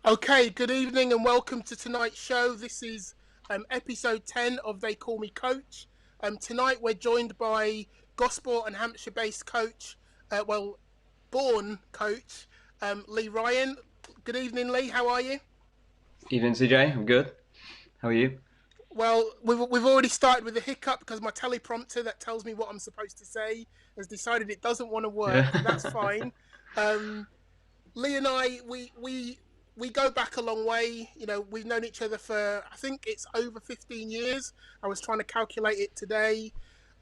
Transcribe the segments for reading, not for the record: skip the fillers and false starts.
Okay, good evening and welcome to tonight's show. This is episode 10 of They Call Me Coach. Tonight we're joined by Gosport and Hampshire based coach, born coach, Lee Ryan. Good evening, Lee. How are you? Evening, CJ. I'm good. How are you? Well, we've already started with a hiccup because my teleprompter that tells me what I'm supposed to say has decided it doesn't want to work, but that's Yeah. fine. Um, Lee and I, we go back a long way. You know, we've known each other for I think it's over 15 years. I was trying to calculate it today.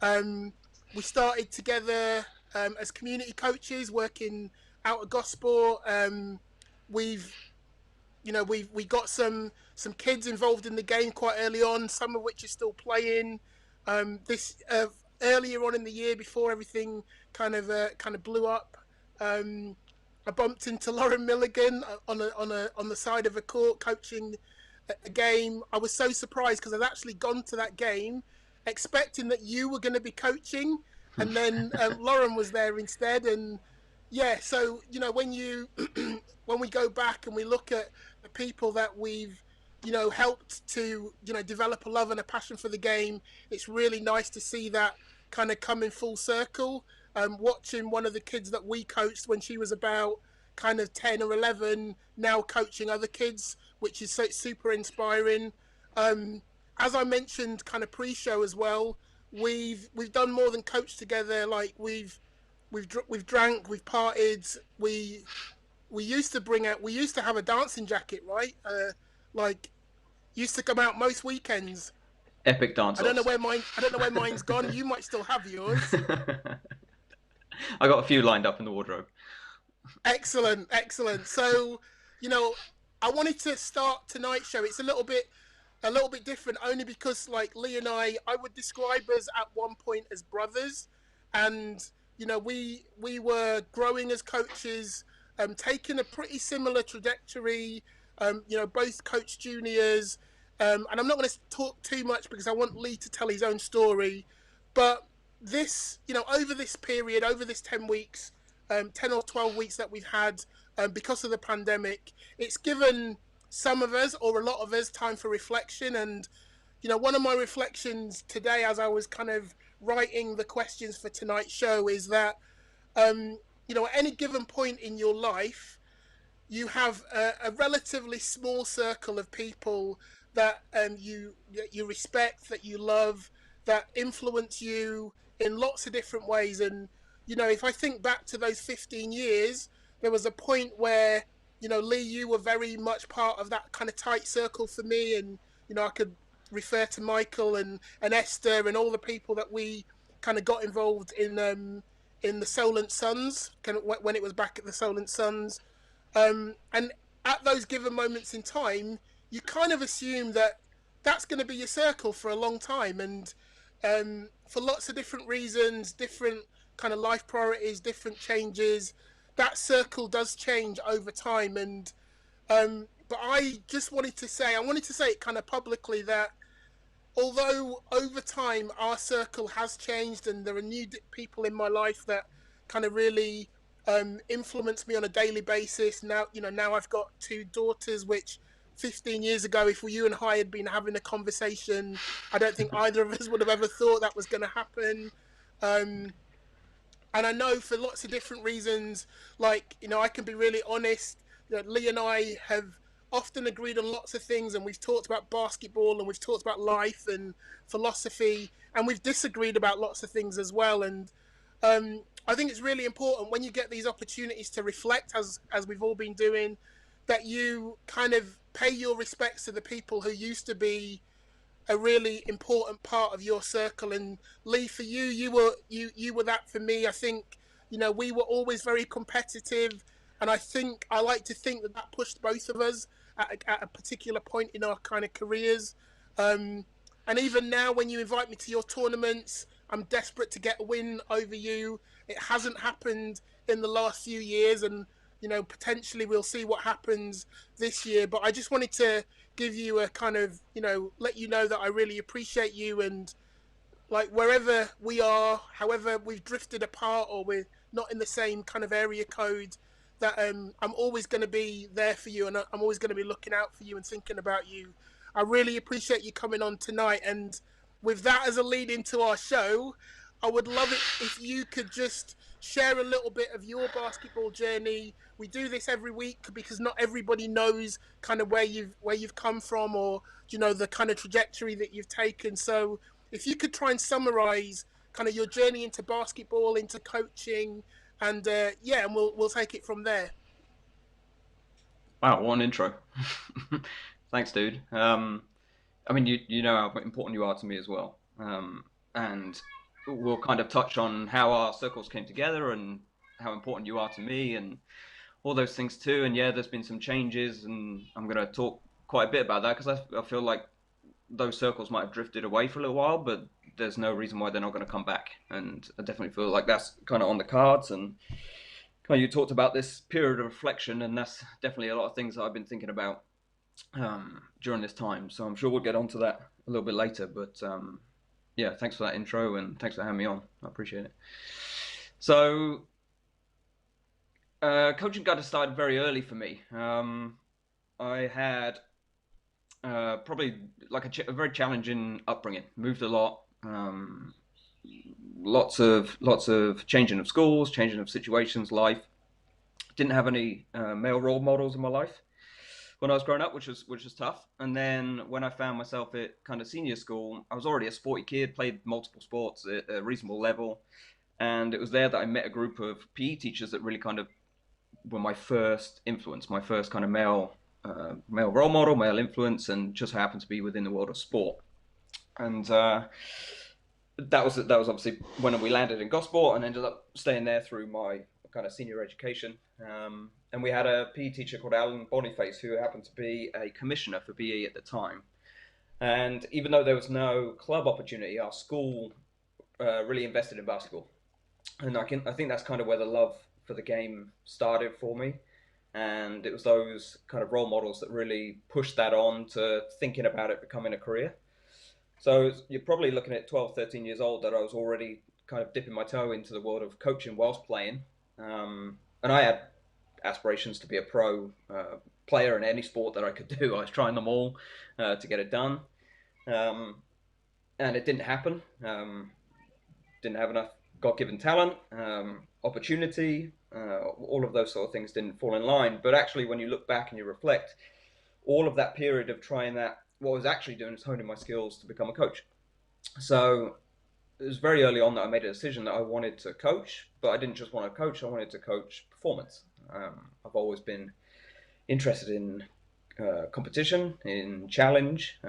We started together as community coaches, working out at Gosport. We've we got some kids involved in the game quite early on, some of which are still playing. This Earlier on in the year, before everything kind of blew up, um, I bumped into Lauren Milligan on the side of a court coaching a game. I was so surprised because I'd actually gone to that game expecting that you were going to be coaching, and then Lauren was there instead. And yeah, so when you when we go back and we look at the people that we've helped to develop a love and a passion for the game, it's really nice to see that kind of come in full circle. Watching one of the kids that we coached when she was about kind of 10 or 11 now coaching other kids, which is so super inspiring. um, as I mentioned kind of pre-show as well, we've done more than coach together. Like we've drank, we've partied. We used to have a dancing jacket, right? Like used to come out most weekends. Epic dance offs. I don't know where mine's gone. You might still have yours. I got a few lined up in the wardrobe. Excellent, excellent. So, you know, I wanted to start tonight's show. It's a little bit different, only because like Lee and I would describe us at one point as brothers, and we were growing as coaches, taking a pretty similar trajectory. Both coach juniors, and I'm not going to talk too much because I want Lee to tell his own story. But over this period, over this 10 weeks, 10 or 12 weeks that we've had, because of the pandemic, it's given some of us or a lot of us time for reflection. And one of my reflections today, as I was kind of writing the questions for tonight's show, is that at any given point in your life, you have a relatively small circle of people that you respect, that you love, that influence you in lots of different ways. And if I think back to those 15 years, there was a point where Lee, you were very much part of that kind of tight circle for me, and I could refer to Michael and Esther and all the people that we kind of got involved in the Solent Sons, kind of when it was back at the Solent Sons. And at those given moments in time, you kind of assume that that's going to be your circle for a long time. And for lots of different reasons, different kind of life priorities, different changes, that circle does change over time. And but I wanted to say it kind of publicly that although over time our circle has changed and there are new people in my life that kind of really influence me on a daily basis. Now I've got two daughters, which 15 years ago, if you and I had been having a conversation, I don't think either of us would have ever thought that was going to happen. Um, and I know for lots of different reasons, like I can be really honest. Lee and I have often agreed on lots of things, and we've talked about basketball, and we've talked about life and philosophy, and we've disagreed about lots of things as well. And I think it's really important when you get these opportunities to reflect, as we've all been doing, that you kind of pay your respects to the people who used to be a really important part of your circle. And Lee, for you, you were that for me. I think we were always very competitive, and I like to think that pushed both of us at a particular point in our kind of careers. Um, and even now, when you invite me to your tournaments, I'm desperate to get a win over you. It hasn't happened in the last few years, and potentially we'll see what happens this year. But I just wanted to give you a kind of let you know that I really appreciate you. And like wherever we are, however we've drifted apart or we're not in the same kind of area code, that I'm always going to be there for you, and I'm always going to be looking out for you and thinking about you. I really appreciate you coming on tonight. And with that as a lead into our show, I would love it if you could just share a little bit of your basketball journey. We do this every week because not everybody knows kind of where you've come from, or the kind of trajectory that you've taken. So if you could try and summarize kind of your journey into basketball, into coaching, and yeah, and we'll take it from there. Wow, what an intro. Thanks, dude. I mean, you know how important you are to me as well. And we'll kind of touch on how our circles came together and how important you are to me and all those things too. And yeah, there's been some changes, and I'm going to talk quite a bit about that because I feel like those circles might have drifted away for a little while, but there's no reason why they're not going to come back. And I definitely feel like that's kind of on the cards. And kind of you talked about this period of reflection, and that's definitely a lot of things that I've been thinking about during this time. So I'm sure we'll get onto that a little bit later. But yeah, thanks for that intro and thanks for having me on. I appreciate it. So coaching got started very early for me. I had probably like a very challenging upbringing. Moved a lot. Lots of changing of schools, changing of situations, life. Didn't have any male role models in my life when I was growing up, which was tough. And then when I found myself at kind of senior school, I was already a sporty kid, played multiple sports at a reasonable level, and it was there that I met a group of PE teachers that really kind of were my first influence, my first kind of male role model, male influence, and just happened to be within the world of sport. And that was obviously when we landed in Gosport and ended up staying there through my kind of senior education. And we had a PE teacher called Alan Boniface who happened to be a commissioner for BE at the time. And even though there was no club opportunity, our school really invested in basketball. And I think that's kind of where the love for the game started for me. And it was those kind of role models that really pushed that on to thinking about it becoming a career. So you're probably looking at 12, 13 years old that I was already kind of dipping my toe into the world of coaching whilst playing. And I had aspirations to be a pro player in any sport that I could do. I was trying them all to get it done. Um, and it didn't happen. Didn't have enough God-given talent, opportunity, all of those sort of things didn't fall in line. But actually, when you look back and you reflect, all of that period of trying that, what I was actually doing is honing my skills to become a coach. So it was very early on that I made a decision that I wanted to coach, but I didn't just want to coach, I wanted to coach performance. I've always been interested in competition, in challenge.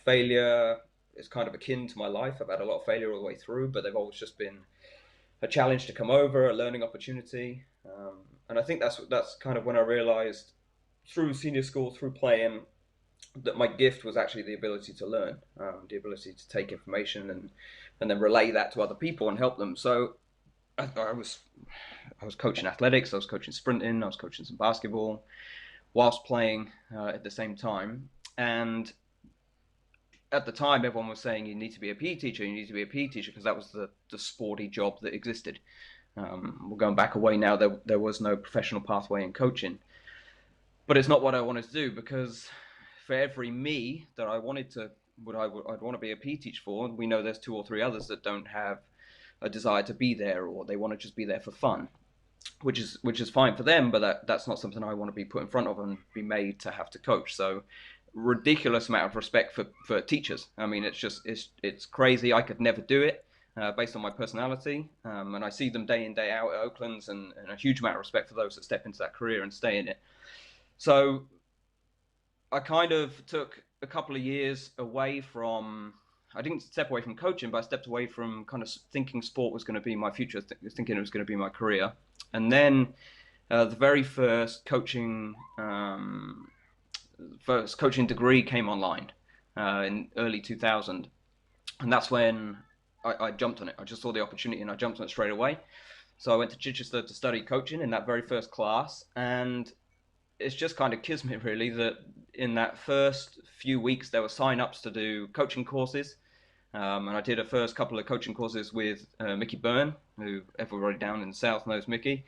Failure is kind of akin to my life. I've had a lot of failure all the way through, but they've always just been a challenge to come over, a learning opportunity. And I think that's kind of when I realized through senior school, through playing, that my gift was actually the ability to learn, the ability to take information and then relay that to other people and help them. So I was coaching athletics, I was coaching sprinting, I was coaching some basketball, whilst playing at the same time. And at the time, everyone was saying you need to be a PE teacher, you need to be a PE teacher, because that was the sporty job that existed. We're going back away now. There was no professional pathway in coaching, but it's not what I wanted to do, because for every me that I wanted to, I'd want to be a PE teacher for, we know there's two or three others that don't have a desire to be there, or they want to just be there for fun, which is fine for them, but that's not something I want to be put in front of and be made to have to coach. So ridiculous amount of respect for teachers. I mean, it's crazy. I could never do it based on my personality, and I see them day in day out at Oakland's, and a huge amount of respect for those that step into that career and stay in it. So I kind of took a couple of years away from. I didn't step away from coaching, but I stepped away from kind of thinking sport was going to be my future, thinking it was going to be my career. And then the very first coaching degree came online in early 2000, and that's when I jumped on it. I just saw the opportunity and I jumped on it straight away. So I went to Chichester to study coaching in that very first class, and it's just kind of kismet really that in that first few weeks there were sign-ups to do coaching courses. And I did a first couple of coaching courses with Mickey Byrne, who everybody down in the South knows Mickey.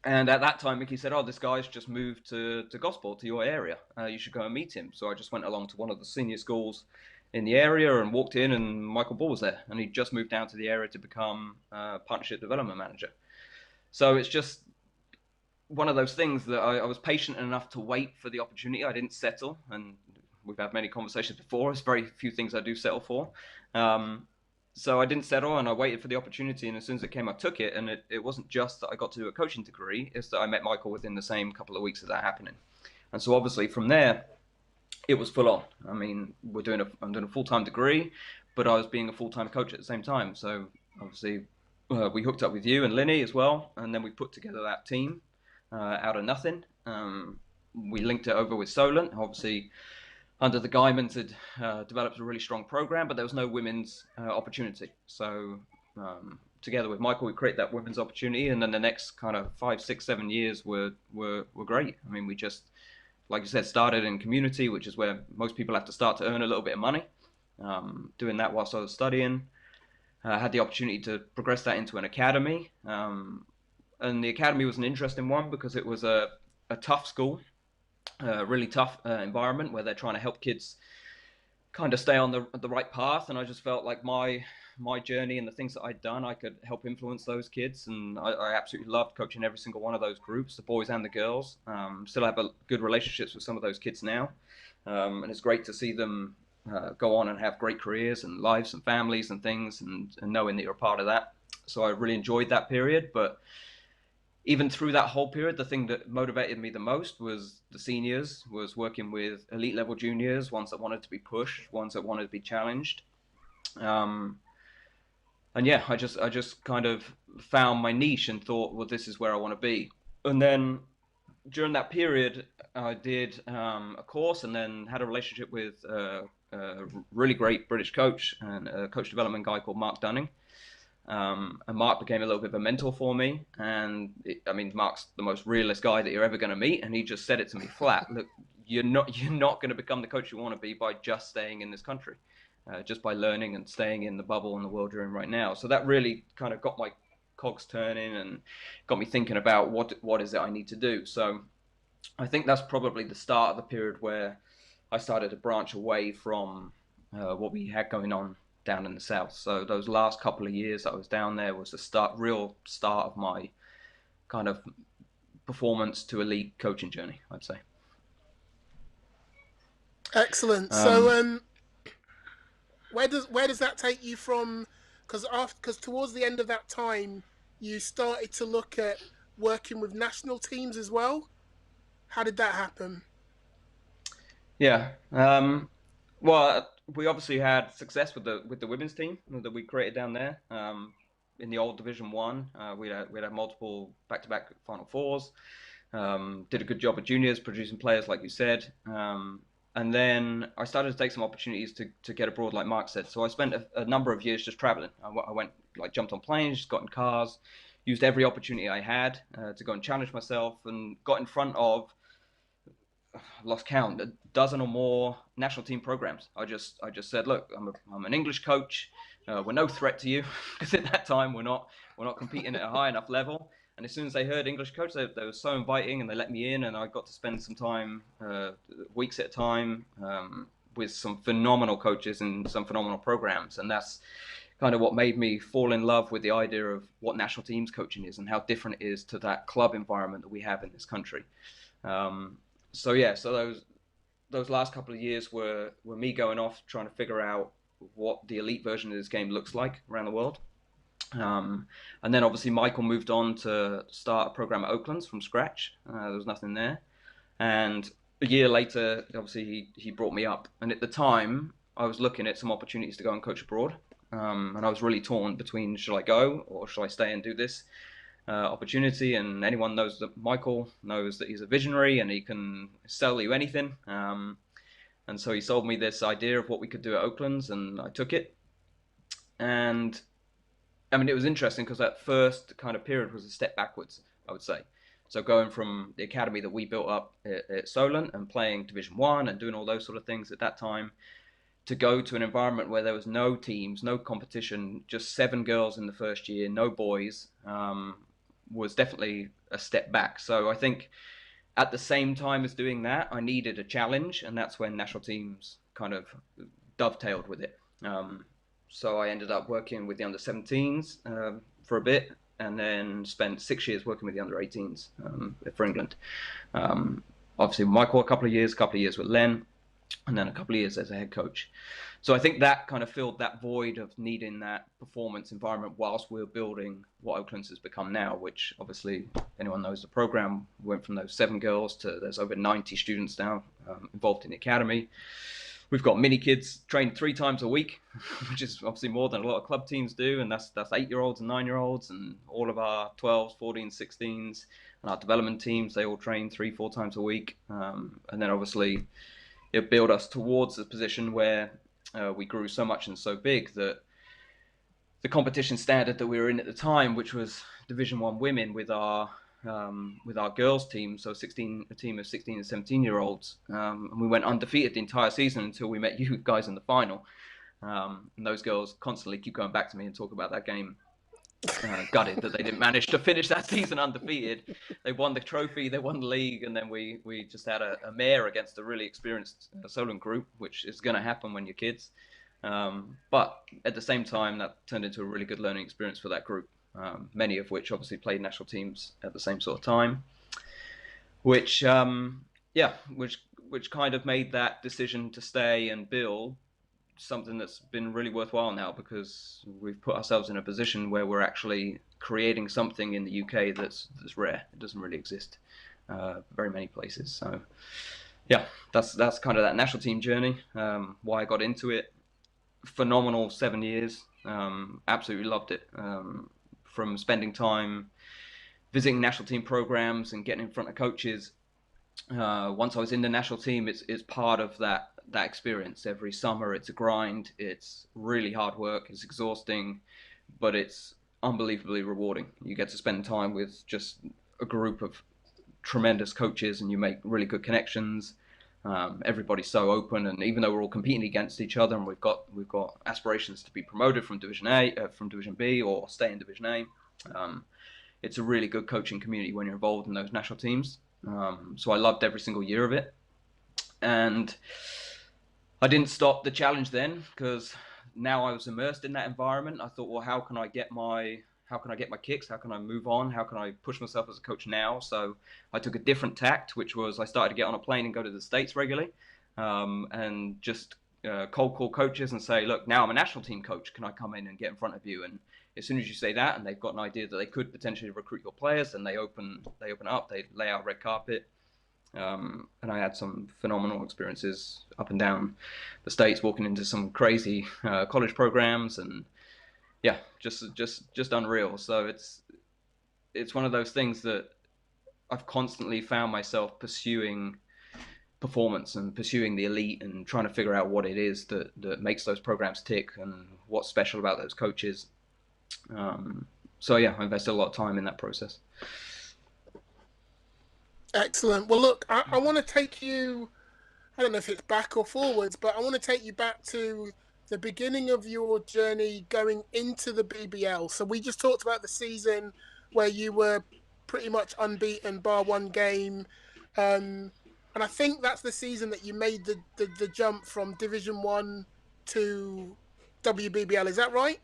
And at that time, Mickey said, "Oh, this guy's just moved to Gosport, to your area. You should go and meet him." So I just went along to one of the senior schools in the area and walked in, and Michael Ball was there, and he just moved down to the area to become partnership development manager. So it's just one of those things that I was patient enough to wait for the opportunity. I didn't settle, and we've had many conversations before. There's very few things I do settle for. Um, so I didn't settle, and I waited for the opportunity, and as soon as it came, I took it. And it wasn't just that I got to do a coaching degree, it's that I met Michael within the same couple of weeks of that happening. And so obviously from there, it was full on. I mean, I'm doing a full-time degree, but I was being a full-time coach at the same time. So obviously we hooked up with you and Linny as well, and then we put together that team out of nothing. We linked it over with Solent. Obviously, under the Guymans had developed a really strong program, but there was no women's opportunity. So together with Michael, we created that women's opportunity, and then the next kind of 5, 6, 7 years were great. I mean, we just, like you said, started in community, which is where most people have to start to earn a little bit of money. Doing that whilst I was studying, had the opportunity to progress that into an academy. And the academy was an interesting one because it was a tough school, a really tough environment where they're trying to help kids kind of stay on the right path. And I just felt like my journey and the things that I'd done, I could help influence those kids. And I absolutely loved coaching every single one of those groups, the boys and the girls. Still have good relationships with some of those kids now. And it's great to see them go on and have great careers and lives and families and things, and knowing that you're a part of that. So I really enjoyed that period. But even through that whole period, the thing that motivated me the most was the seniors, was working with elite level juniors, ones that wanted to be pushed, ones that wanted to be challenged. Um, and yeah, I just kind of found my niche and thought, well, this is where I want to be. And then during that period, I did a course and then had a relationship with a really great British coach and a coach development guy called Mark Dunning. And Mark became a little bit of a mentor for me. And I mean, Mark's the most realist guy that you're ever going to meet, and he just said it to me flat: "Look, you're not going to become the coach you want to be by just staying in this country, just by learning and staying in the bubble and the world you're in right now." So that really kind of got my cogs turning and got me thinking about what is it I need to do. So I think that's probably the start of the period where I started to branch away from what we had going on down in the south. So those last couple of years that I was down there was the real start of my kind of performance to elite coaching journey, I'd say. Excellent. So, Um, where does that take you from? Because towards the end of that time, you started to look at working with national teams as well. How did that happen? yeah. Well, we obviously had success with the women's team that we created down there. In the old Division One, we had multiple back-to-back Final Fours. Did a good job at juniors, producing players, like you said. And then I started to take some opportunities to get abroad, like Mark said. So I spent a number of years just traveling. I went, like, jumped on planes, got in cars, used every opportunity I had to go and challenge myself, and got in front of, lost count, a dozen or more national team programs. I just said, look, I'm an English coach. We're no threat to you because at that time we're not competing at a high enough level. And as soon as they heard English coach, they were so inviting, and they let me in, and I got to spend some time, weeks at a time, with some phenomenal coaches and some phenomenal programs. And that's kind of what made me fall in love with the idea of what national teams coaching is and how different it is to that club environment that we have in this country. Um, so yeah, so those last couple of years were me going off trying to figure out what the elite version of this game looks like around the world. Um, and then obviously Michael moved on to start a program at Oaklands from scratch. There was nothing there, and a year later, obviously he brought me up. And at the time, I was looking at some opportunities to go and coach abroad, and I was really torn between should I go or should I stay and do this opportunity. And anyone knows that Michael knows that he's a visionary and he can sell you anything. And so he sold me this idea of what we could do at Oaklands, and I took it. And I mean, it was interesting because that first kind of period was a step backwards, I would say. So going from the academy that we built up at Solent and playing Division One and doing all those sort of things at that time, to go to an environment where there was no teams, no competition, just 7 girls in the first year, no boys, was definitely a step back. So I think at the same time as doing that, I needed a challenge, and that's when national teams kind of dovetailed with it. So I ended up working with the under-17s for a bit, and then spent 6 years working with the under-18s for England. Obviously, Michael a couple of years with Len, and then a couple of years as a head coach. So I think that kind of filled that void of needing that performance environment whilst we're building what Oakland's has become now, which obviously anyone knows the program went from those 7 girls to there's over 90 students now involved in the academy. We've got mini kids trained 3 times a week, which is obviously more than a lot of club teams do, and that's 8-year-olds and 9-year-olds, and all of our 12s, 14s, 16s, and our development teams, they all train 3-4 times a week. And then obviously it built us towards a position where we grew so much and so big that the competition standard that we were in at the time, which was Division 1 women with our girls team, so a team of 16 and 17-year-olds, and we went undefeated the entire season until we met you guys in the final. And those girls constantly keep going back to me and talk about that game. Gutted that they didn't manage to finish that season undefeated. They won the trophy, they won the league, and then we just had a mare against a really experienced Solent group, which is going to happen when you're kids. But at the same time, that turned into a really good learning experience for that group, many of which obviously played national teams at the same sort of time, which kind of made that decision to stay and build something that's been really worthwhile now, because we've put ourselves in a position where we're actually creating something in the UK that's rare. It doesn't really exist very many places. So yeah, that's kind of that national team journey. Why I got into it. Phenomenal 7 years. Absolutely loved it. From spending time visiting national team programs and getting in front of coaches. Once I was in the national team, it's part of that experience. Every summer it's a grind, it's really hard work, it's exhausting, but it's unbelievably rewarding. You get to spend time with just a group of tremendous coaches and you make really good connections. Everybody's so open, and even though we're all competing against each other and we've got aspirations to be promoted from Division B or stay in Division A, it's a really good coaching community when you're involved in those national teams. So I loved every single year of it, and I didn't stop the challenge then, because now I was immersed in that environment. I thought, well, how can I get my kicks? How can I move on? How can I push myself as a coach now? So I took a different tact, which was I started to get on a plane and go to the States regularly, and just cold call coaches and say, look, now I'm a national team coach. Can I come in and get in front of you? And as soon as you say that, and they've got an idea that they could potentially recruit your players, and they open up, they lay out red carpet. And I had some phenomenal experiences up and down the States, walking into some crazy college programs, and yeah, just unreal. So it's one of those things that I've constantly found myself pursuing performance and pursuing the elite and trying to figure out what it is that makes those programs tick and what's special about those coaches. So yeah, I invested a lot of time in that process. Excellent. Well, look, I want to take you, I don't know if it's back or forwards, but I want to take you back to the beginning of your journey going into the BBL. So we just talked about the season where you were pretty much unbeaten bar one game. And I think that's the season that you made the jump from Division 1 to WBBL. Is that right?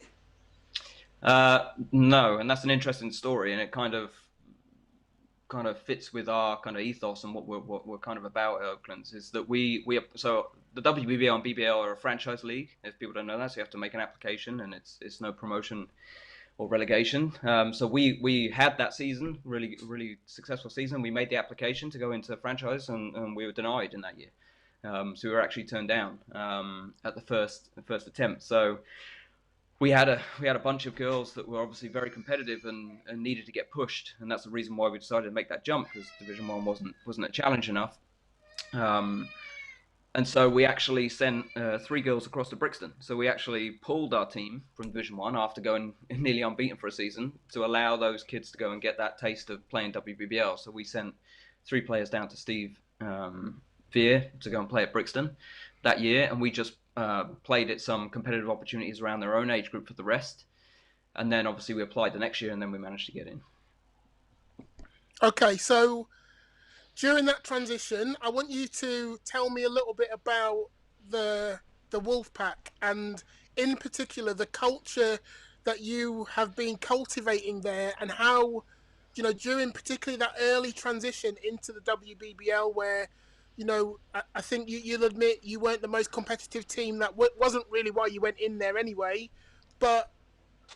No, and that's an interesting story, and it kind of fits with our kind of ethos and what we're kind of about at Oakland's, is that so the WBBL and BBL are a franchise league. If people don't know that, so you have to make an application, and it's no promotion or relegation. So we had that season, really successful season. We made the application to go into franchise, and we were denied in that year. So we were actually turned down at the first attempt. So we had a bunch of girls that were obviously very competitive and needed to get pushed, and that's the reason why we decided to make that jump, because Division 1 wasn't a challenge enough. And so we actually sent 3 girls across to Brixton. So we actually pulled our team from Division 1 after going nearly unbeaten for a season to allow those kids to go and get that taste of playing WBBL. So we sent 3 players down to Steve Veer to go and play at Brixton that year, and we just played at some competitive opportunities around their own age group for the rest. And then obviously we applied the next year, and then we managed to get in. Okay, so during that transition, I want you to tell me a little bit about the the wolf pack, and in particular the culture that you have been cultivating there, and how, during particularly that early transition into the WBBL, where, I think you'll admit you weren't the most competitive team. That wasn't really why you went in there anyway, but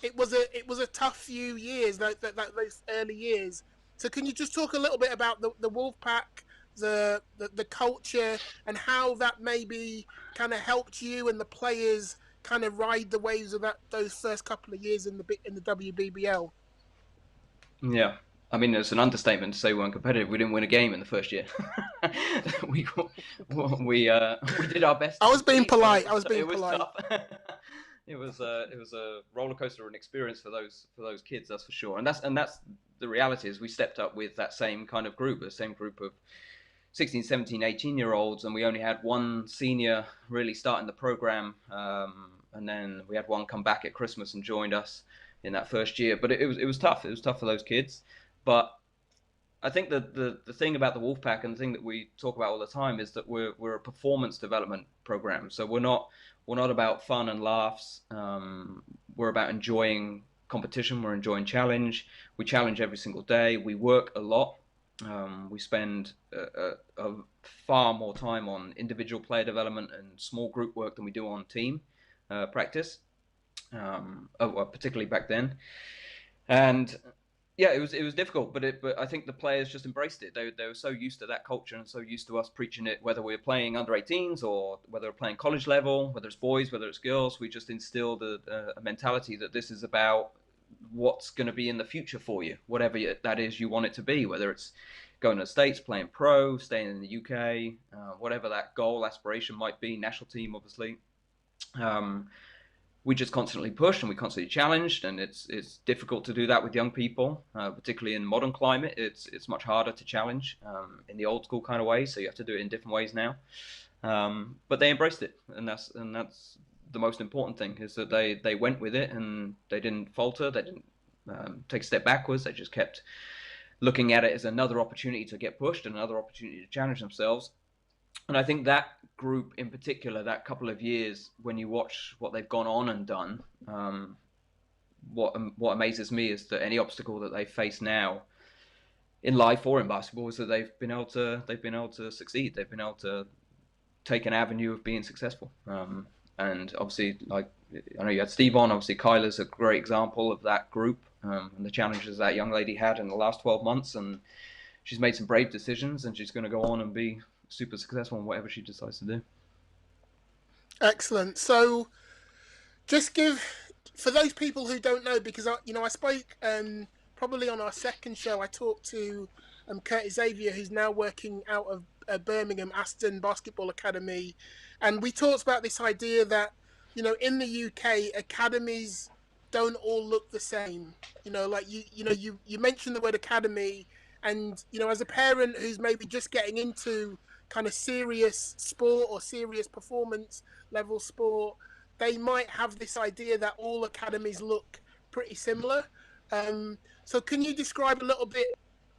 it was a tough few years, those early years. So can you just talk a little bit about the Wolfpack, the culture, and how that maybe kind of helped you and the players kind of ride the waves of those first couple of years in the WBBL? Yeah. I mean, it's an understatement to say we weren't competitive. We didn't win a game in the first year. we we did our best to I was being compete, but polite. I was it being was polite. tough. It was a roller coaster of an experience for those kids, that's for sure. And that's the reality is we stepped up with that same kind of group, the same group of 16, 17, 18-year olds, and we only had one senior really starting the program, and then we had one come back at Christmas and joined us in that first year. But it was tough. It was tough for those kids. But I think that the thing about the Wolfpack and the thing that we talk about all the time is that we're a performance development program. So we're not about fun and laughs. We're about enjoying competition. We're enjoying challenge. We challenge every single day. We work a lot. We spend far more time on individual player development and small group work than we do on team practice, well, particularly back then. And yeah, it was difficult, but I think the players just embraced it. They were so used to that culture and so used to us preaching it, whether we were playing under 18s or whether we're playing college level, whether it's boys, whether it's girls. We just instilled a mentality that this is about what's going to be in the future for you, whatever that is you want it to be, whether it's going to the States, playing pro, staying in the UK, whatever that goal, aspiration might be, national team, obviously. Um, we just constantly push and we constantly challenged, and it's difficult to do that with young people, particularly in modern climate. It's much harder to challenge in the old school kind of way, so you have to do it in different ways now. But they embraced it, and that's the most important thing is that they went with it and they didn't falter. They didn't take a step backwards. They just kept looking at it as another opportunity to get pushed and another opportunity to challenge themselves. And I think that group in particular, that couple of years, when you watch what they've gone on and done, what amazes me is that any obstacle that they face now in life or in basketball is that they've been able to succeed. They've been able to take an avenue of being successful. And obviously, like I know you had Steve on. Obviously, Kyla's a great example of that group and the challenges that young lady had in the last 12 months. And she's made some brave decisions, and she's going to go on and be super successful in whatever she decides to do. Excellent. So just give, for those people who don't know, because I spoke, probably on our second show. I talked to Curtis Xavier, who's now working out of Birmingham Aston Basketball Academy, and we talked about this idea that, in the UK academies don't all look the same. Like you mentioned the word academy, and as a parent who's maybe just getting into kind of serious sport or serious performance level sport, they might have this idea that all academies look pretty similar. So can you describe a little bit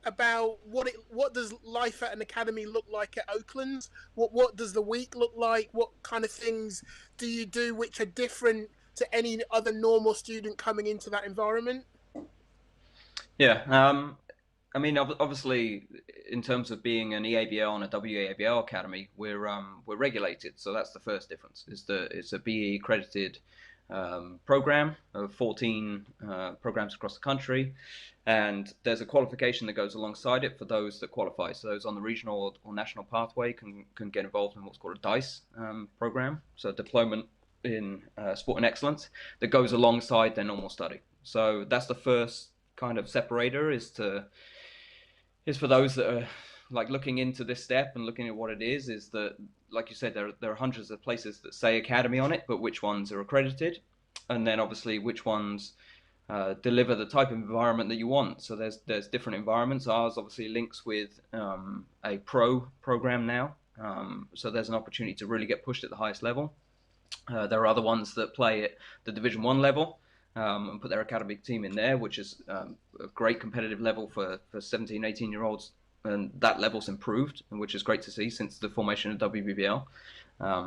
about what does life at an academy look like at Oakland's? What does the week look like? What kind of things do you do which are different to any other normal student coming into that environment? Yeah. I mean, obviously, in terms of being an EABL and a WABL academy, we're regulated. So that's the first difference. Is that it's a BE accredited program of 14 programs across the country, and there's a qualification that goes alongside it for those that qualify. So those on the regional or national pathway can get involved in what's called a DICE program, so a diploma in sport and excellence that goes alongside their normal study. So that's the first kind of separator is for those that are like looking into this step and looking at what it is that, like you said, there are hundreds of places that say academy on it, but which ones are accredited, and then obviously which ones deliver the type of environment that you want. So there's different environments. Ours obviously links with a pro program now, so there's an opportunity to really get pushed at the highest level. There are other ones that play at the Division 1 level, and put their academy team in there, which is a great competitive level for 17, 18-year-olds. And that level's improved, which is great to see since the formation of WBBL.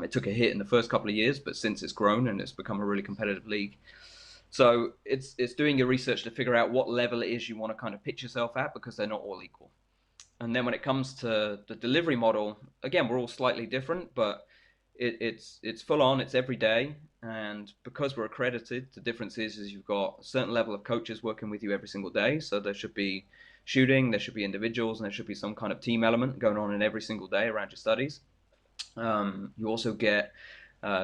It took a hit in the first couple of years, but since it's grown and it's become a really competitive league. So it's doing your research to figure out what level it is you want to kind of pitch yourself at, because they're not all equal. And then when it comes to the delivery model, again, we're all slightly different, but it's full on, it's every day. And because we're accredited, the difference is you've got a certain level of coaches working with you every single day. So there should be shooting, there should be individuals, and there should be some kind of team element going on in every single day around your studies. You also get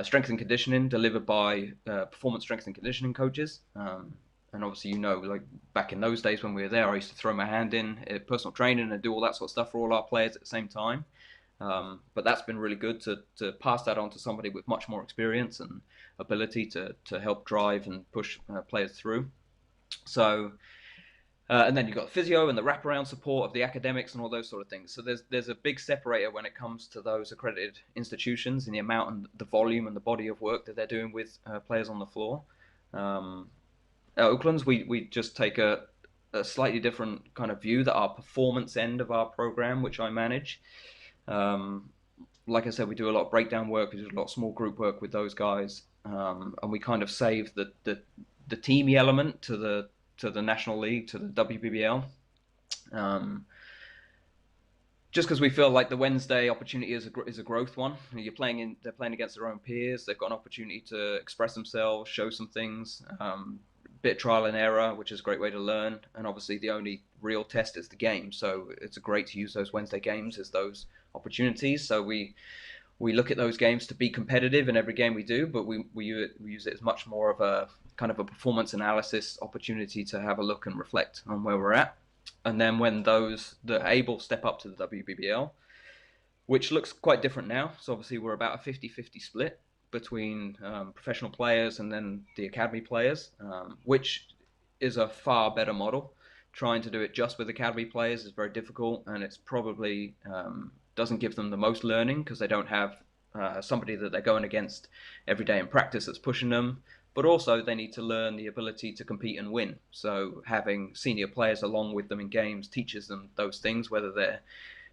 strength and conditioning delivered by performance strength and conditioning coaches. And obviously, like back in those days when we were there, I used to throw my hand in at personal training and do all that sort of stuff for all our players at the same time. But that's been really good to pass that on to somebody with much more experience and ability to help drive and push players through. So, and then you've got physio and the wraparound support of the academics and all those sort of things. So there's a big separator when it comes to those accredited institutions and the amount and the volume and the body of work that they're doing with players on the floor. At Oakland's, we just take a slightly different kind of view, that our performance end of our program, which I manage, like I said, we do a lot of breakdown work, we do a lot of small group work with those guys, and we kind of save the teamy element to the National League, to the WBBL. Just because we feel like the Wednesday opportunity is a growth one. They're playing against their own peers. They've got an opportunity to express themselves, show some things, bit of trial and error, which is a great way to learn. And obviously, the only real test is the game. So it's great to use those Wednesday games as those opportunities. So we look at those games to be competitive in every game we do, but we use it as much more of a kind of a performance analysis opportunity to have a look and reflect on where we're at. And then when those that are able step up to the WBBL, which looks quite different now. So obviously we're about a 50-50 split between professional players and then the academy players, which is a far better model. Trying to do it just with academy players is very difficult, and it's probably doesn't give them the most learning because they don't have somebody that they're going against every day in practice that's pushing them. But also they need to learn the ability to compete and win. So having senior players along with them in games teaches them those things, whether they're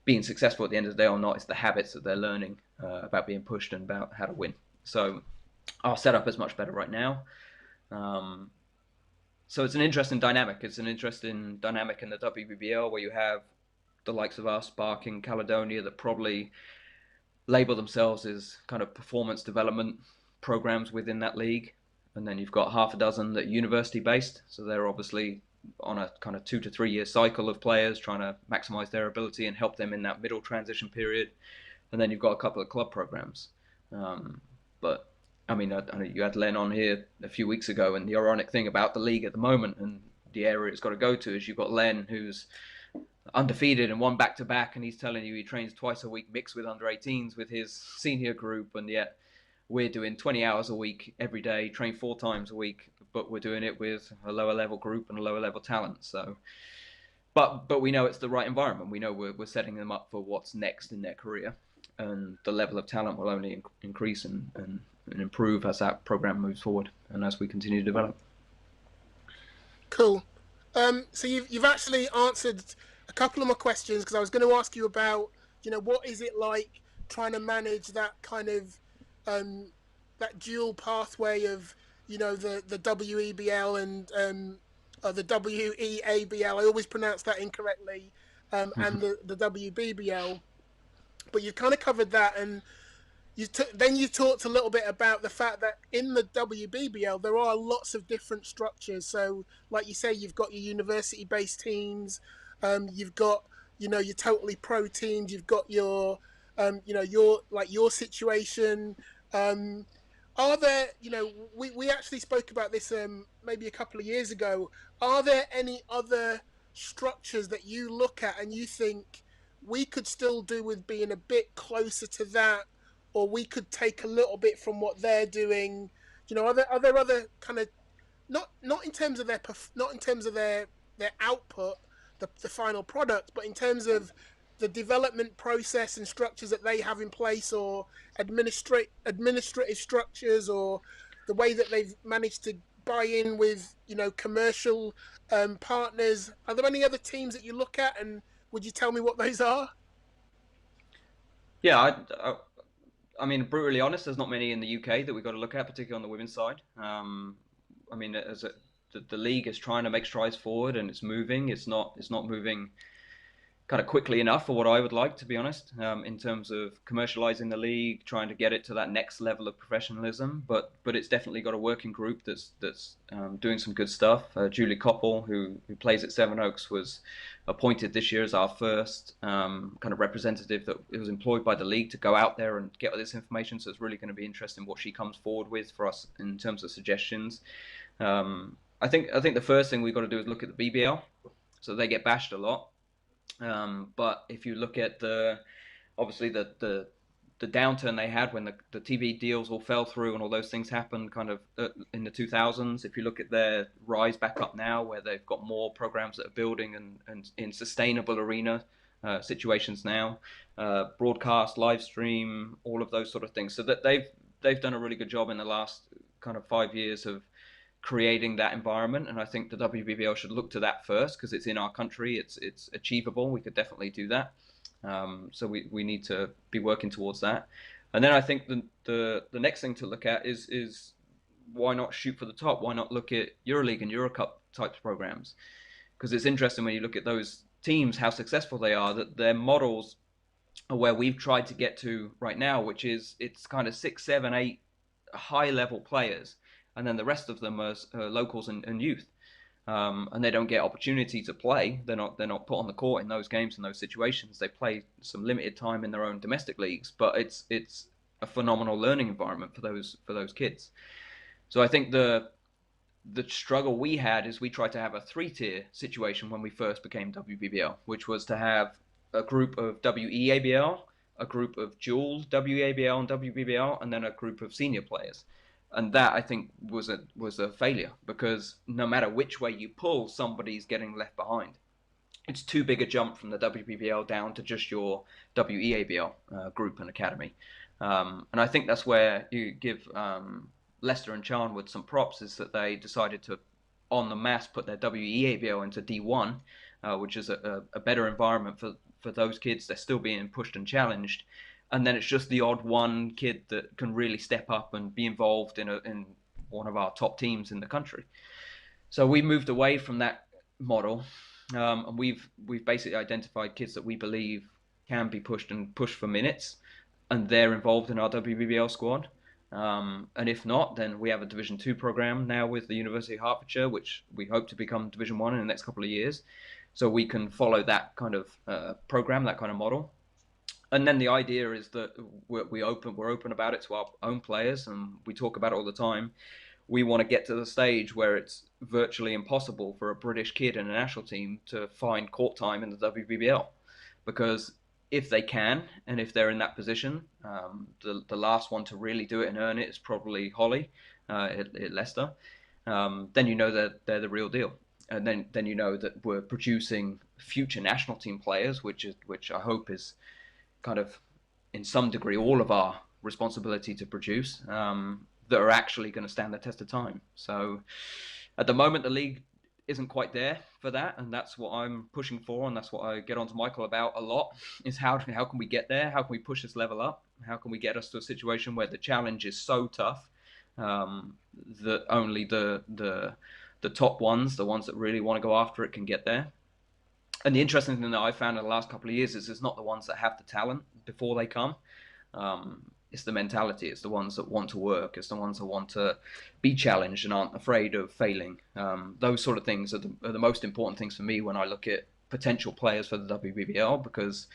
being successful at the end of the day or not. It's the habits that they're learning about being pushed and about how to win. So our setup is much better right now. So it's an interesting dynamic. It's an interesting dynamic in the WBBL where you have the likes of us, Barking, Caledonia, that probably label themselves as kind of performance development programs within that league. And then you've got half a dozen that are university based. So they're obviously on a kind of 2 to 3 year cycle of players trying to maximize their ability and help them in that middle transition period. And then you've got a couple of club programs. But I mean, I know you had Len on here a few weeks ago, and the ironic thing about the league at the moment and the area it's got to go to is you've got Len, who's undefeated and won back-to-back, and he's telling you he trains twice a week mixed with under-18s with his senior group, and yet we're doing 20 hours a week every day, train 4 times a week, but we're doing it with a lower level group and a lower level talent. So, but we know it's the right environment. We know we're setting them up for what's next in their career, and the level of talent will only increase and improve as that program moves forward and as we continue to develop. Cool. So you've actually answered a couple of my questions, because I was going to ask you about, what is it like trying to manage that kind of that dual pathway of the WEBL and the WEABL. I always pronounce that incorrectly, and the WBBL. But you've kind of covered that, and then you talked a little bit about the fact that in the WBBL there are lots of different structures. So, like you say, you've got your university-based teams, you've got your totally pro teams, you've got your your situation. Are there, we actually spoke about this maybe a couple of years ago. Are there any other structures that you look at and you think we could still do with being a bit closer to that, or we could take a little bit from what they're doing? Are there other kind of, not in terms of their output, the final product, but in terms of the development process and structures that they have in place, or administrative structures, or the way that they've managed to buy in with commercial partners? Are there any other teams that you look at, and would you tell me what those are? Yeah, I mean, brutally honest, there's not many in the UK that we've got to look at, particularly on the women's side. I mean, the league is trying to make strides forward, and it's moving. It's not moving kind of quickly enough for what I would like, to be honest, in terms of commercializing the league, trying to get it to that next level of professionalism. But it's definitely got a working group that's doing some good stuff. Julie Koppel, who plays at Sevenoaks, was appointed this year as our first kind of representative that was employed by the league to go out there and get all this information. So it's really going to be interesting what she comes forward with for us in terms of suggestions. I think the first thing we've got to do is look at the BBL. So they get bashed a lot. But if you look at obviously the downturn they had when the TV deals all fell through and all those things happened kind of in the 2000s, if you look at their rise back up now where they've got more programs that are building and in sustainable arena situations now, broadcast, live stream, all of those sort of things. So that they've done a really good job in the last kind of 5 years of creating that environment, and I think the WBBL should look to that first because it's in our country, it's achievable. We could definitely do that. So we need to be working towards that. And then I think the next thing to look at is why not shoot for the top? Why not look at EuroLeague and Eurocup types programs? Because it's interesting when you look at those teams how successful they are, that their models are where we've tried to get to right now, which is it's kind of 6, 7, 8 high level players, and then the rest of them are locals and youth, and they don't get opportunity to play. They're not put on the court in those games in those situations. They play some limited time in their own domestic leagues, but it's a phenomenal learning environment for those kids. So I think the struggle we had is we tried to have a 3-tier situation when we first became WBBL, which was to have a group of WEABL, a group of dual WABL and WBBL, and then a group of senior players. And that I think was a failure because no matter which way you pull, somebody's getting left behind. It's too big a jump from the WBBL down to just your WEABL group and academy. And I think that's where you give Leicester and Charnwood some props, is that they decided to, on the mass, put their WEABL into D1, which is a better environment for those kids. They're still being pushed and challenged. And then it's just the odd one kid that can really step up and be involved in one of our top teams in the country. So we moved away from that model, and we've basically identified kids that we believe can be pushed for minutes, and they're involved in our WBBL squad. And if not, then we have a Division 2 program now with the University of Hertfordshire, which we hope to become Division 1 in the next couple of years. So we can follow that kind of program, that kind of model. And then the idea is that we're open about it to our own players, and we talk about it all the time. We want to get to the stage where it's virtually impossible for a British kid in a national team to find court time in the WBBL, because if they can, and if they're in that position, the last one to really do it and earn it is probably Holly at Leicester. Then you know that they're the real deal, and then you know that we're producing future national team players, which I hope is kind of in some degree all of our responsibility to produce, that are actually going to stand the test of time. So at the moment the league isn't quite there for that, and that's what I'm pushing for, and that's what I get on to Michael about a lot, is how can we get there, how can we push this level up, how can we get us to a situation where the challenge is so tough that only the top ones, the ones that really want to go after it, can get there. And the interesting thing that I found in the last couple of years is it's not the ones that have the talent before they come. It's the mentality. It's the ones that want to work. It's the ones that want to be challenged and aren't afraid of failing. Those sort of things are the most important things for me when I look at potential players for the WBBL, because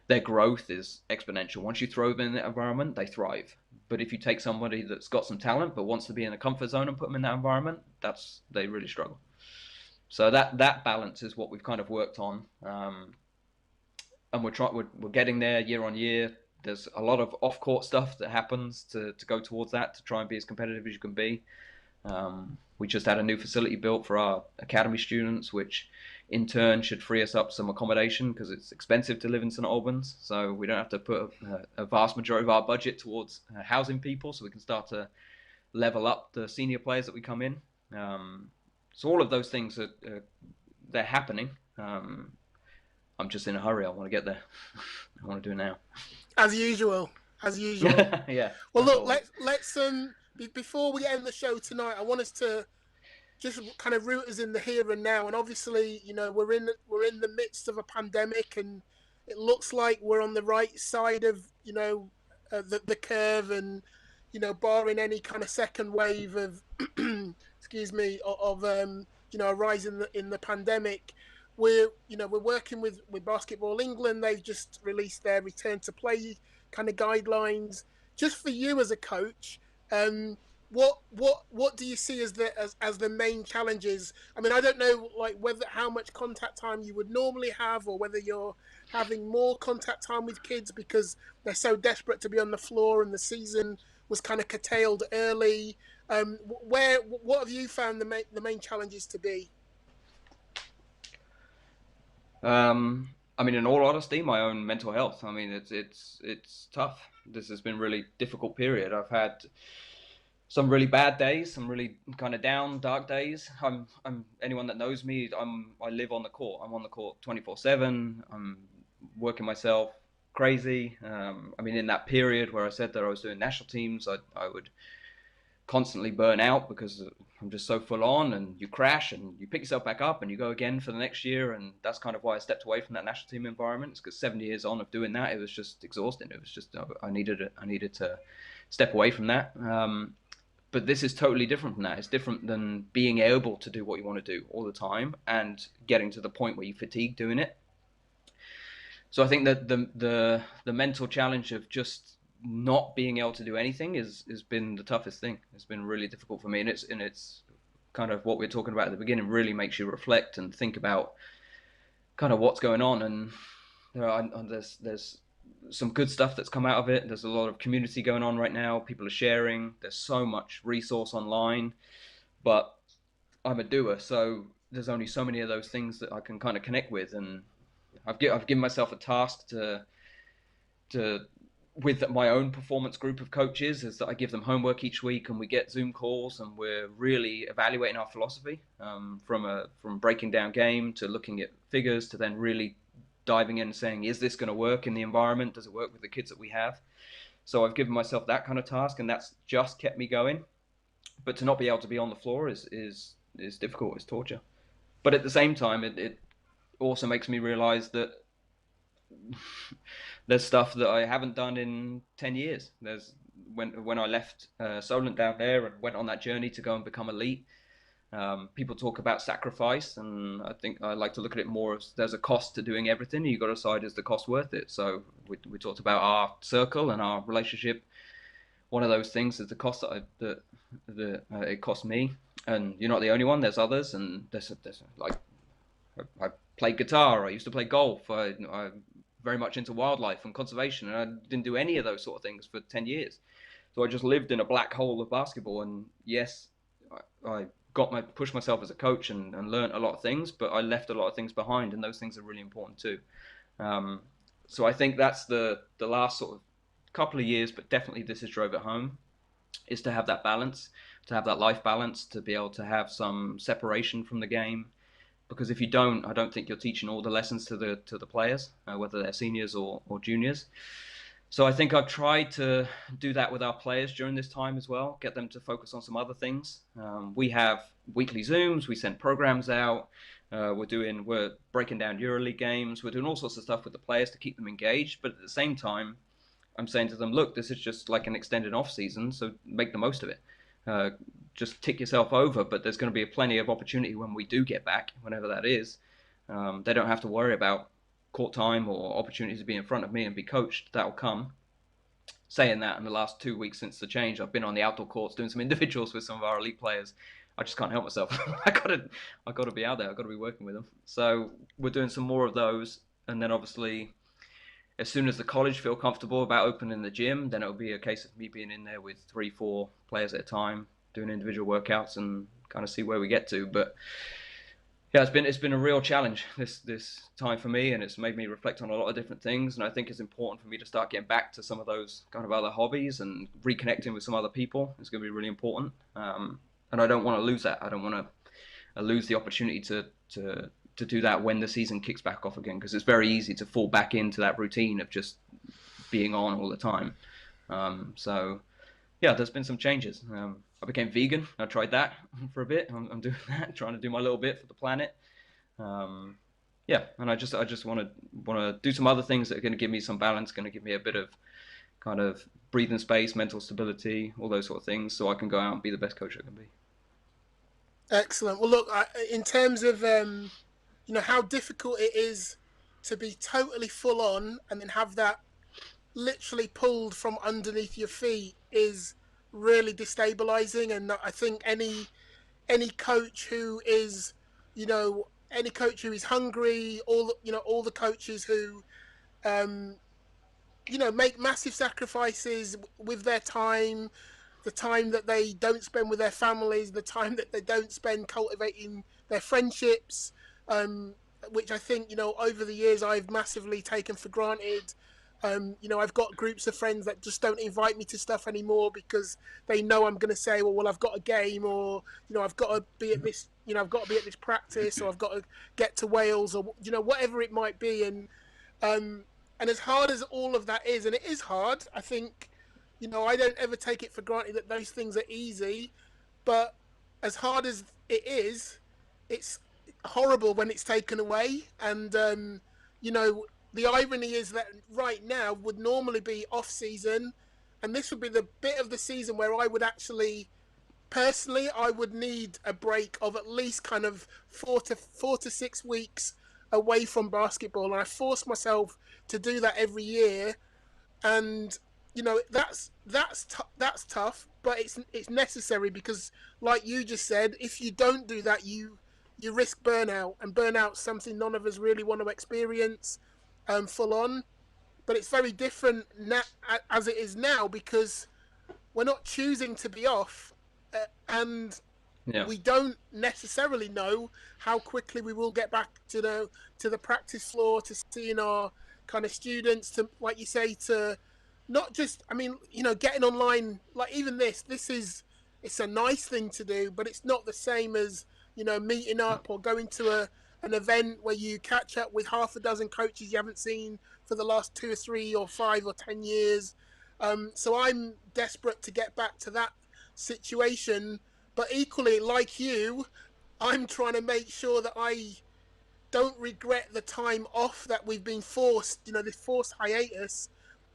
their growth is exponential. Once you throw them in that environment, they thrive. But if you take somebody that's got some talent but wants to be in a comfort zone and put them in that environment, they really struggle. So that balance is what we've kind of worked on, and we're getting there year on year. There's a lot of off-court stuff that happens to go towards that, to try and be as competitive as you can be. We just had a new facility built for our academy students, which in turn should free us up some accommodation, because it's expensive to live in St Albans. So we don't have to put a vast majority of our budget towards housing people, so we can start to level up the senior players that we come in. So all of those things they're happening. I'm just in a hurry. I want to get there. I want to do it now. As usual, as usual. Yeah, Well, as look, always. let's before we end the show tonight, I want us to just kind of root us in the here and now. And obviously, we're in the midst of a pandemic, and it looks like we're on the right side of the curve, and barring any kind of second wave of excuse me of a rise in the pandemic. We're working with Basketball England. They've just released their return to play kind of guidelines. Just for you as a coach, um, what do you see as the main challenges? I mean, I don't know like whether how much contact time you would normally have, or whether you're having more contact time with kids because they're so desperate to be on the floor and the season was kind of curtailed early. What have you found the main challenges to be? I mean, in all honesty, my own mental health. I mean, it's tough. This has been a really difficult period. I've had some really bad days, some really kind of down, dark days. I'm anyone that knows me. I live on the court. I'm on the court 24/7. I'm working myself crazy. I mean, in that period where I said that I was doing national teams, I would constantly burn out because I'm just so full on, and you crash and you pick yourself back up and you go again for the next year. And that's kind of why I stepped away from that national team environment. It's because 7 years on of doing that, it was just exhausting. It was just I needed to step away from that. But this is totally different from that. It's different than being able to do what you want to do all the time and getting to the point where you fatigue doing it. So I think that the mental challenge of just not being able to do anything has been the toughest thing. It's been really difficult for me, and it's kind of what we are talking about at the beginning. Really makes you reflect and think about kind of what's going on. And there's some good stuff that's come out of it. There's a lot of community going on right now. People are sharing. There's so much resource online, but I'm a doer, so there's only so many of those things that I can kind of connect with. And I've given myself a task to with my own performance group of coaches, is that I give them homework each week, and we get Zoom calls, and we're really evaluating our philosophy, from breaking down game to looking at figures to then really diving in and saying, is this going to work in the environment? Does it work with the kids that we have? So I've given myself that kind of task, and that's just kept me going. But to not be able to be on the floor is difficult. It's torture. But at the same time, it also makes me realize that there's stuff that I haven't done in 10 years. There's when I left Solent down there and went on that journey to go and become elite. People talk about sacrifice, and I think I like to look at it more as there's a cost to doing everything. You've got to decide, is the cost worth it? So we talked about our circle and our relationship. One of those things is the cost that it cost me, and you're not the only one. There's others, and there's like I played guitar. I used to play golf. I'm very much into wildlife and conservation, and I didn't do any of those sort of things for 10 years. So I just lived in a black hole of basketball. And yes, I pushed myself as a coach and learned a lot of things, but I left a lot of things behind, and those things are really important too. Um, so I think that's the last sort of couple of years, but definitely this has drove it home, is to have that balance, to have that life balance, to be able to have some separation from the game. Because if you don't, I don't think you're teaching all the lessons to the players, whether they're seniors or juniors. So I think I've tried to do that with our players during this time as well, get them to focus on some other things. We have weekly Zooms, we send programs out, we're breaking down EuroLeague games, we're doing all sorts of stuff with the players to keep them engaged. But at the same time, I'm saying to them, look, this is just like an extended off season, so make the most of it. Uh, just tick yourself over, but there's going to be plenty of opportunity when we do get back, whenever that is. They don't have to worry about court time or opportunities to be in front of me and be coached. That'll come. Saying that, in the last 2 weeks since the change, I've been on the outdoor courts doing some individuals with some of our elite players. I just can't help myself. I gotta be out there. I gotta be working with them. So we're doing some more of those, and then obviously, as soon as the college feel comfortable about opening the gym, then it'll be a case of me being in there with 3, 4 players at a time, doing individual workouts and kind of see where we get to. But yeah, it's been a real challenge this time for me, and it's made me reflect on a lot of different things. And I think it's important for me to start getting back to some of those kind of other hobbies and reconnecting with some other people. It's going to be really important. and I don't want to lose that. I don't want to lose the opportunity to do that when the season kicks back off again, because it's very easy to fall back into that routine of just being on all the time. So yeah, there's been some changes. I became vegan. I tried that for a bit. I'm doing that, trying to do my little bit for the planet. Um, yeah, and I just want to do some other things that are going to give me some balance, going to give me a bit of kind of breathing space, mental stability, all those sort of things, so I can go out and be the best coach I can be. Excellent. Well, look, in terms of how difficult it is to be totally full on and then have that literally pulled from underneath your feet is really destabilizing. And I think any coach who is, any coach who is hungry, all the coaches who um, make massive sacrifices with their time, the time that they don't spend with their families, the time that they don't spend cultivating their friendships, um, which I think, over the years I've massively taken for granted. I've got groups of friends that just don't invite me to stuff anymore because they know I'm going to say, well, I've got a game, or I've got to be at this, I've got to be at this practice, or I've got to get to Wales, or whatever it might be, um, and as hard as all of that is, and it is hard, I think, I don't ever take it for granted that those things are easy. But as hard as it is, it's horrible when it's taken away. And, you know, the irony is that right now would normally be off season. And this would be the bit of the season where I would actually, personally, I would need a break of at least kind of 4 to 6 weeks away from basketball, and I force myself to do that every year. And that's tough, but it's necessary because, like you just said, if you don't do that, you risk burnout, and burnout's something none of us really want to experience, full on. But it's very different as it is now because we're not choosing to be off, and Yeah, we don't necessarily know how quickly we will get back to the practice floor, to seeing our kind of students, to, like you say, to not just, I mean, getting online, like even this is, it's a nice thing to do, but it's not the same as, meeting up or going to an event where you catch up with half a dozen coaches you haven't seen for the last 2 or 3 or 5 or 10 years. So I'm desperate to get back to that situation, but equally, like you, I'm trying to make sure that I don't regret the time off that we've been forced, this forced hiatus.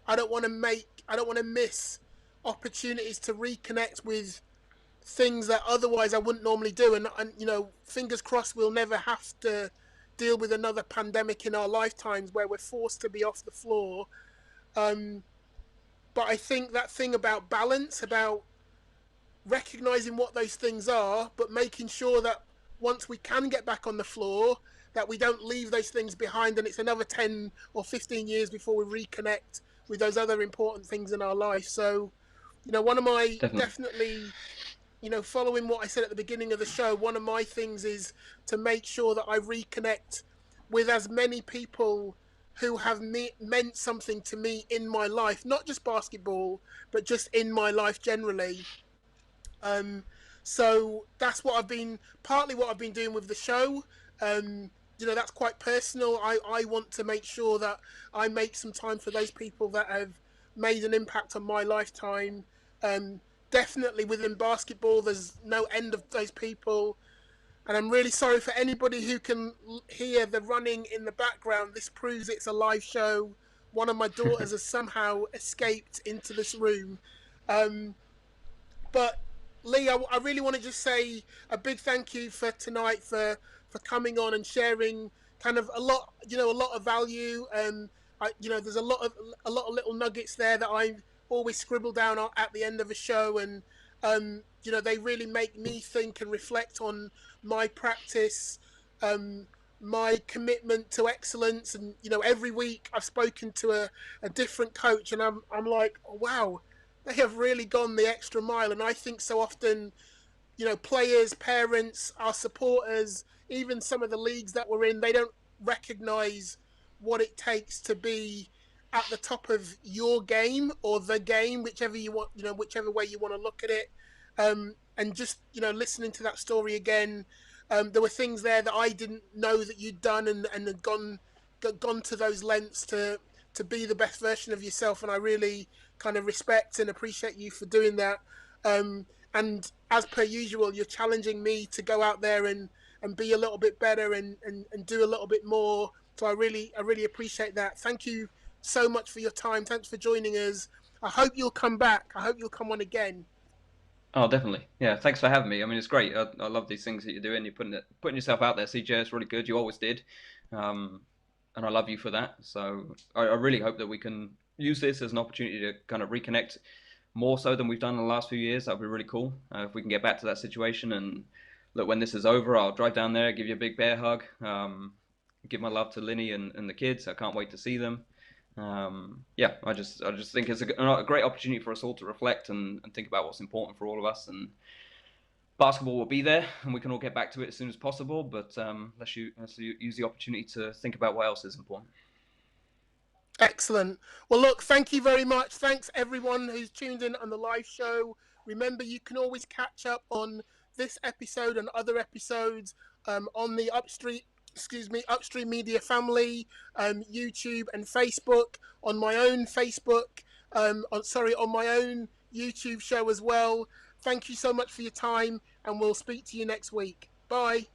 I don't want to miss opportunities to reconnect with things that otherwise I wouldn't normally do. And fingers crossed we'll never have to deal with another pandemic in our lifetimes where we're forced to be off the floor. Um, but I think that thing about balance, about recognizing what those things are, but making sure that once we can get back on the floor, that we don't leave those things behind, and it's another 10 or 15 years before we reconnect with those other important things in our life. So, one of my, definitely. definitely, following what I said at the beginning of the show, one of my things is to make sure that I reconnect with as many people who have meant something to me in my life, not just basketball, but just in my life generally. Um, so that's partly what I've been doing with the show. That's quite personal. I want to make sure that I make some time for those people that have made an impact on my lifetime. Um, Definitely within basketball, there's no end of those people. And I'm really sorry for anybody who can hear the running in the background. This proves it's a live show. One of my daughters has somehow escaped into this room. Um, but Lee, I really want to just say a big thank you for tonight, for coming on and sharing kind of a lot of value. There's a lot of little nuggets there that I always scribble down at the end of a show, and they really make me think and reflect on my practice, um, my commitment to excellence. And every week I've spoken to a different coach, and I'm like, oh, wow, they have really gone the extra mile. And I think so often, players, parents, our supporters, even some of the leagues that we're in, they don't recognize what it takes to be at the top of your game, or the game, whichever you want, whichever way you want to look at it. And just listening to that story again, there were things there that I didn't know that you'd done, and had gone to those lengths to be the best version of yourself, and I really kind of respect and appreciate you for doing that. And as per usual, you're challenging me to go out there and be a little bit better, and do a little bit more. So I really appreciate that. Thank you so much for your time. Thanks for joining us. I hope you'll come back. I hope you'll come on again. Oh, definitely. Yeah, thanks for having me. I mean, it's great. I love these things that you're doing. You're putting yourself out there, CJ. It's really good. You always did, um, and I love you for that. So I really hope that we can use this as an opportunity to kind of reconnect more so than we've done in the last few years. That'd be really cool if we can get back to that situation. And look, when this is over, I'll drive down there, give you a big bear hug, give my love to Linny and the kids. I can't wait to see them. Yeah, I just think it's a great opportunity for us all to reflect and think about what's important for all of us. And basketball will be there, and we can all get back to it as soon as possible. But let's use the opportunity to think about what else is important. Excellent. Well, look, thank you very much. Thanks everyone who's tuned in on the live show. Remember, you can always catch up on this episode and other episodes on the Upstream Media family, YouTube and Facebook. On my own Facebook, on my own YouTube show as well. Thank you so much for your time, and we'll speak to you next week. Bye.